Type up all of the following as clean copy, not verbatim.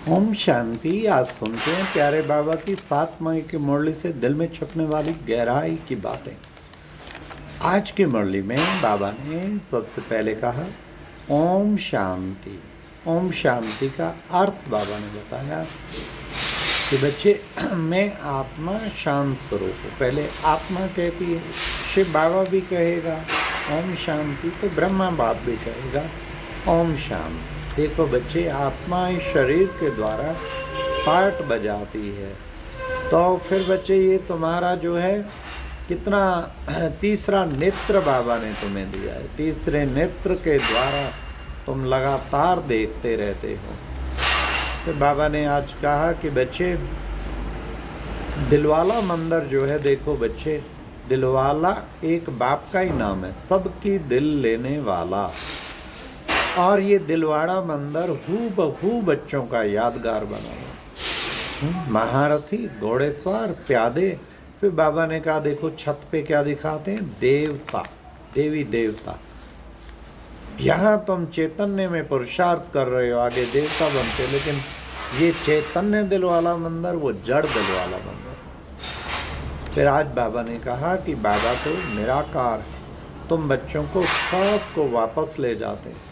ओम शांति। आज सुनते हैं प्यारे बाबा की 7 मई की मुरली से दिल में छपने वाली गहराई की बातें। आज की मुरली में बाबा ने सबसे पहले कहा ओम शांति। ओम शांति का अर्थ बाबा ने बताया कि बच्चे मैं आत्मा शांत स्वरूप हूँ। पहले आत्मा कहती है, शिव बाबा भी कहेगा ओम शांति, तो ब्रह्मा बाप भी कहेगा ओम शांति। देखो बच्चे, आत्मा इस शरीर के द्वारा पार्ट बजाती है, तो फिर बच्चे ये तुम्हारा जो है कितना तीसरा नेत्र बाबा ने तुम्हें दिया है। तीसरे नेत्र के द्वारा तुम लगातार देखते रहते हो। फिर बाबा ने आज कहा कि बच्चे दिलवाला मंदिर जो है, देखो बच्चे, दिलवाला एक बाप का ही नाम है, सबकी दिल लेने वाला। और ये दिलवाड़ा मंदिर हूबहू बच्चों का यादगार बना हुआ। महारथी, घोड़ेसवार, प्यादे। फिर बाबा ने कहा देखो छत पे क्या दिखाते हैं, देवता, देवी देवता। यहाँ तुम चैतन्य में पुरुषार्थ कर रहे हो, आगे देवता बनते, लेकिन ये चैतन्य दिल वाला मंदिर, वो जड़ दिल वाला मंदिर। फिर आज बाबा ने कहा कि बाबा तो निराकार, तुम बच्चों को सबको वापस ले जाते हैं।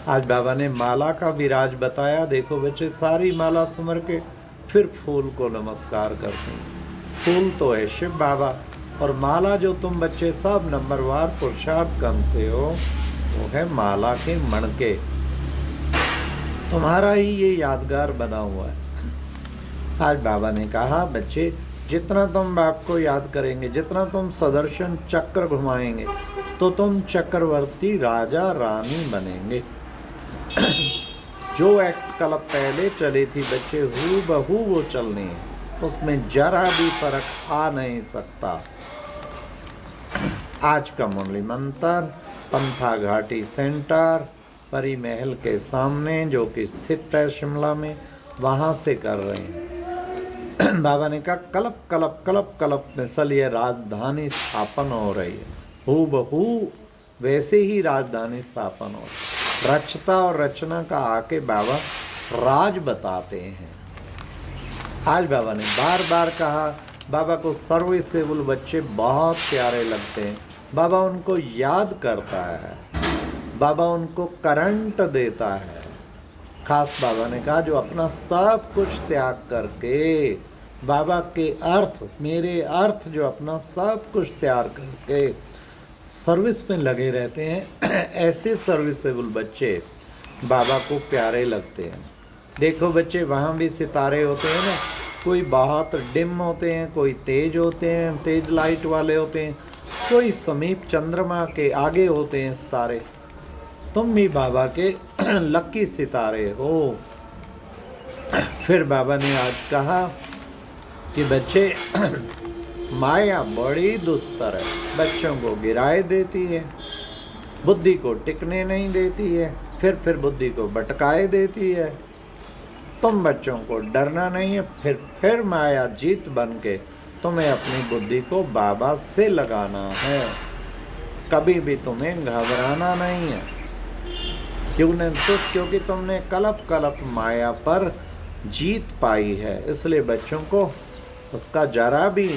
आज बाबा ने माला का विराज बताया। देखो बच्चे, सारी माला सुमर के फिर फूल को नमस्कार करते हैं। फूल तो है शिव बाबा, और माला जो तुम बच्चे सब नंबरवार पुरुषार्थ करते हो, वो है माला के मणके। तुम्हारा ही ये यादगार बना हुआ है। आज बाबा ने कहा बच्चे, जितना तुम बाप को याद करेंगे, जितना तुम सदर्शन चक्र घुमाएंगे, तो तुम चक्रवर्ती राजा रानी बनेंगे। जो एक्ट कल पहले चली थी बच्चे, हूबहू वो चलनी है, उसमें जरा भी फर्क आ नहीं सकता। आज का मुरली मंत्र पंथा घाटी सेंटर, परी महल के सामने, जो कि स्थित है शिमला में, वहाँ से कर रहे हैं। बाबा ने कहा कलप कलप कलप कलप मिसल ये राजधानी स्थापन हो रही है। हूबहू वैसे ही राजधानी स्थापन हो रही है। रचता और रचना का आके बाबा राज बताते हैं। आज बाबा ने बार बार कहा, बाबा को सर्विसेबल बच्चे बहुत प्यारे लगते हैं। बाबा उनको याद करता है, बाबा उनको करंट देता है। खास बाबा ने कहा जो अपना सब कुछ त्याग करके बाबा के अर्थ, मेरे अर्थ, जो अपना सब कुछ त्याग करके सर्विस में लगे रहते हैं, ऐसे सर्विसेबल बच्चे बाबा को प्यारे लगते हैं। देखो बच्चे, वहाँ भी सितारे होते हैं ना, कोई बहुत डिम होते हैं, कोई तेज होते हैं, तेज लाइट वाले होते हैं, कोई समीप चंद्रमा के आगे होते हैं सितारे। तुम भी बाबा के लक्की सितारे हो। फिर बाबा ने आज कहा कि बच्चे माया बड़ी दुस्तर है, बच्चों को गिराए देती है, बुद्धि को टिकने नहीं देती है, फिर बुद्धि को भटकाए देती है। तुम बच्चों को डरना नहीं है, फिर माया जीत बन के तुम्हें अपनी बुद्धि को बाबा से लगाना है। कभी भी तुम्हें घबराना नहीं है, क्योंकि तुमने कलप कलप माया पर जीत पाई है। इसलिए बच्चों को उसका जरा भी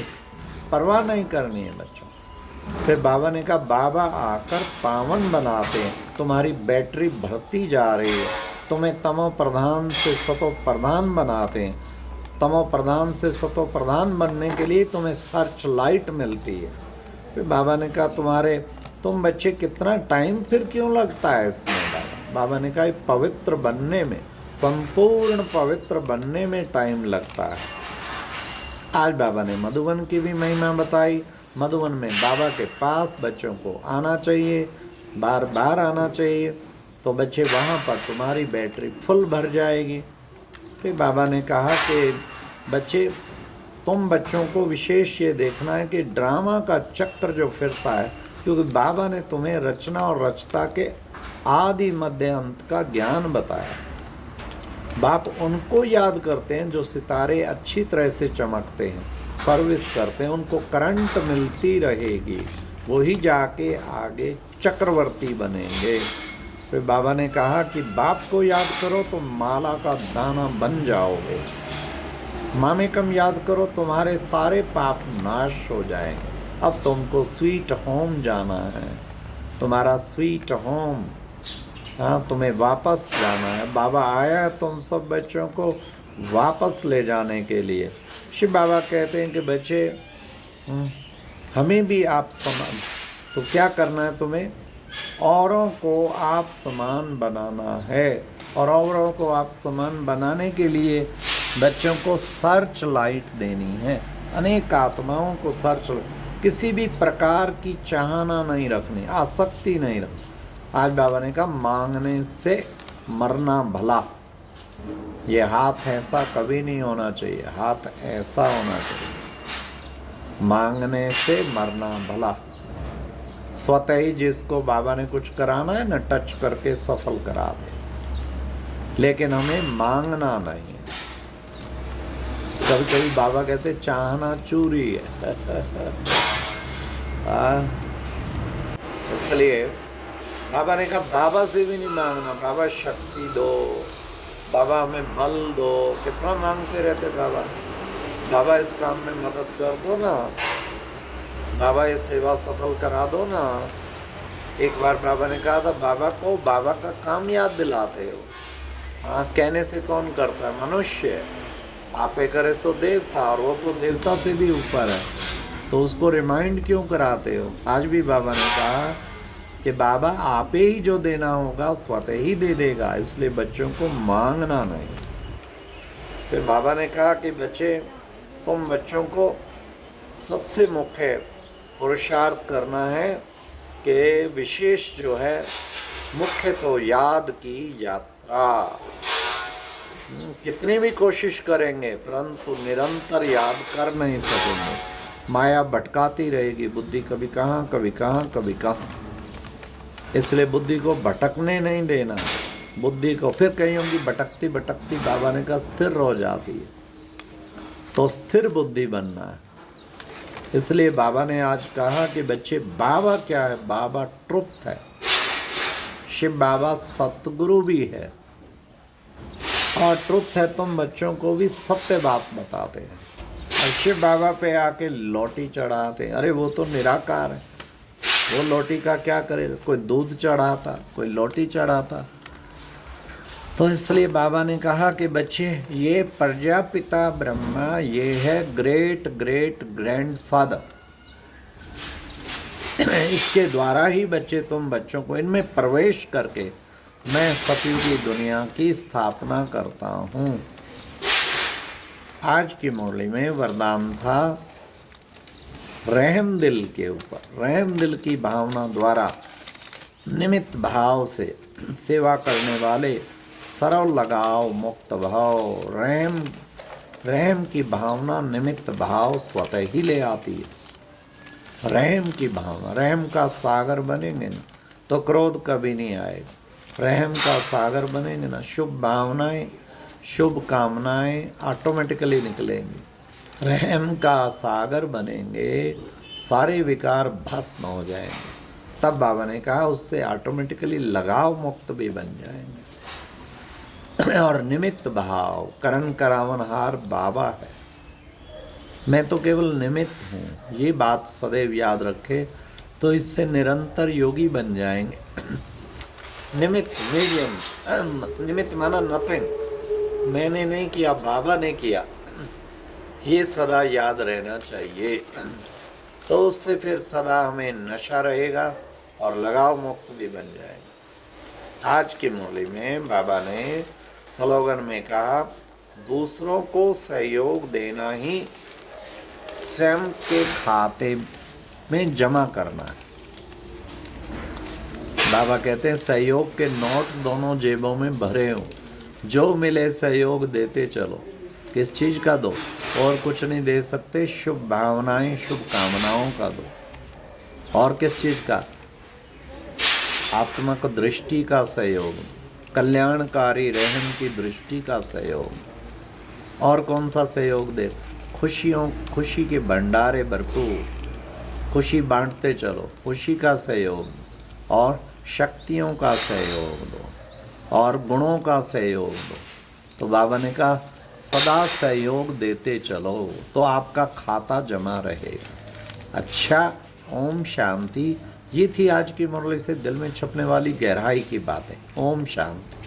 परवाह नहीं करनी है बच्चों। फिर बाबा ने कहा बाबा आकर पावन बनाते हैं, तुम्हारी बैटरी भरती जा रही है, तुम्हें तमो प्रधान से सतो प्रधान बनाते हैं। तमो प्रधान से सतो प्रधान बनने के लिए तुम्हें सर्च लाइट मिलती है। फिर बाबा ने कहा तुम बच्चे कितना टाइम फिर क्यों लगता है इसमें। बाबा ने कहा पवित्र बनने में, संपूर्ण पवित्र बनने में टाइम लगता है। आज बाबा ने मधुबन की भी महिमा बताई। मधुबन में बाबा के पास बच्चों को आना चाहिए, बार बार आना चाहिए, तो बच्चे वहाँ पर तुम्हारी बैटरी फुल भर जाएगी। फिर बाबा ने कहा कि बच्चे, तुम बच्चों को विशेष ये देखना है कि ड्रामा का चक्र जो फिरता है, क्योंकि बाबा ने तुम्हें रचना और रचता के आदि मध्य अंत का ज्ञान बताया। बाप उनको याद करते हैं जो सितारे अच्छी तरह से चमकते हैं, सर्विस करते हैं, उनको करंट मिलती रहेगी, वही जाके आगे चक्रवर्ती बनेंगे। फिर बाबा ने कहा कि बाप को याद करो तो माला का दाना बन जाओगे, मामेकम याद करो तुम्हारे सारे पाप नाश हो जाएंगे। अब तुमको स्वीट होम जाना है, तुम्हारा स्वीट होम, हाँ तुम्हें वापस जाना है। बाबा आया है तुम सब बच्चों को वापस ले जाने के लिए। शिव बाबा कहते हैं कि बच्चे हमें भी आप समान, तो क्या करना है तुम्हें, औरों को आप समान बनाना है। और औरों को आप समान बनाने के लिए बच्चों को सर्च लाइट देनी है, अनेक आत्माओं को सर्च, किसी भी प्रकार की चाहना नहीं रखनी, आसक्ति नहीं रखनी। आज बाबा ने कहा मांगने से मरना भला, ये हाथ ऐसा कभी नहीं होना चाहिए, हाथ ऐसा होना चाहिए, मांगने से मरना भला। स्वतः ही जिसको बाबा ने कुछ कराना है ना, टच करके सफल करा दे, लेकिन हमें मांगना नहीं है। कभी कभी बाबा कहते चाहना चूरी है इसलिए बाबा ने कहा बाबा से भी नहीं मांगना, बाबा शक्ति दो, बाबा हमें बल दो। कितना मांगते रहते बाबा, बाबा इस काम में मदद कर दो ना, बाबा ये सेवा सफल करा दो ना। एक बार बाबा ने कहा था बाबा को बाबा का काम याद दिलाते हो। हाँ, कहने से कौन करता है, मनुष्य, आपे करे सो देवता, और वो तो देवता से भी ऊपर है, तो उसको रिमाइंड क्यों कराते हो। आज भी बाबा ने कहा कि बाबा आपे ही जो देना होगा स्वतः ही दे देगा, इसलिए बच्चों को मांगना नहीं। फिर बाबा ने कहा कि बच्चे तुम बच्चों को सबसे मुख्य पुरुषार्थ करना है कि विशेष जो है मुख्य तो याद की यात्रा। कितनी भी कोशिश करेंगे परंतु निरंतर याद कर नहीं सकेंगे, माया भटकाती रहेगी, बुद्धि कभी कहाँ कभी कहाँ कभी कहाँ। इसलिए बुद्धि को भटकने नहीं देना, बुद्धि को फिर कहीं होंगी भटकती भटकती, बाबा ने कहा स्थिर हो जाती है, तो स्थिर बुद्धि बनना है। इसलिए बाबा ने आज कहा कि बच्चे बाबा क्या है, बाबा ट्रुथ है, शिव बाबा सतगुरु भी है, और ट्रुथ है तुम बच्चों को भी सत्य बात बताते हैं। और शिव बाबा पे आके लोटी चढ़ाते, अरे वो तो निराकार है, वो लोटी का क्या करेगा, कोई दूध चढ़ाता कोई लोटी चढ़ाता। तो इसलिए बाबा ने कहा कि बच्चे ये प्रजापिता ब्रह्मा, ये है ग्रेट ग्रेट ग्रैंडफादर, इसके द्वारा ही बच्चे तुम बच्चों को इनमें प्रवेश करके मैं सतयुगी दुनिया की स्थापना करता हूँ। आज की मुरली में वरदान था रहम दिल के ऊपर, रहम दिल की भावना द्वारा निमित्त भाव से सेवा करने वाले सरल लगाव मुक्त भाव, रहम की भावना निमित्त भाव स्वतः ही ले आती है। रहम की भावना, रहम का सागर बनेंगे ना तो क्रोध कभी नहीं आएगा, रहम का सागर बनेंगे ना शुभ भावनाएं शुभ कामनाएं ऑटोमेटिकली निकलेंगी। रहम का सागर बनेंगे, सारे विकार भस्म हो जाएंगे। तब बाबा ने कहा उससे ऑटोमेटिकली लगाव मुक्त भी बन जाएंगे। और निमित्त भाव, करण करावनहार बाबा है, मैं तो केवल निमित्त हूँ, ये बात सदैव याद रखे तो इससे निरंतर योगी बन जाएंगे। निमित्त मीडियम, निमित्त माना नथिंग, मैंने नहीं किया बाबा ने किया, ये सदा याद रहना चाहिए। तो उससे फिर सदा हमें नशा रहेगा और लगाव मुक्त भी बन जाएगा। आज की मुरली में बाबा ने स्लोगन में कहा दूसरों को सहयोग देना ही स्वयं के खाते में जमा करना है। बाबा कहते हैं सहयोग के नोट दोनों जेबों में भरे हों, जो मिले सहयोग देते चलो। किस चीज़ का दो, और कुछ नहीं दे सकते, शुभ भावनाएं शुभ कामनाओं का दो। और किस चीज़ का, आत्मक दृष्टि का सहयोग, कल्याणकारी रहम की दृष्टि का सहयोग। और कौन सा सहयोग दे, खुशी के भंडारे भरपूर, खुशी बांटते चलो, खुशी का सहयोग। और शक्तियों का सहयोग दो और गुणों का सहयोग दो। तो बाबा ने कहा सदा सहयोग देते चलो तो आपका खाता जमा रहेगा। अच्छा, ओम शांति। ये थी आज की मुरली से दिल में छपने वाली गहराई की बातें। ओम शांति।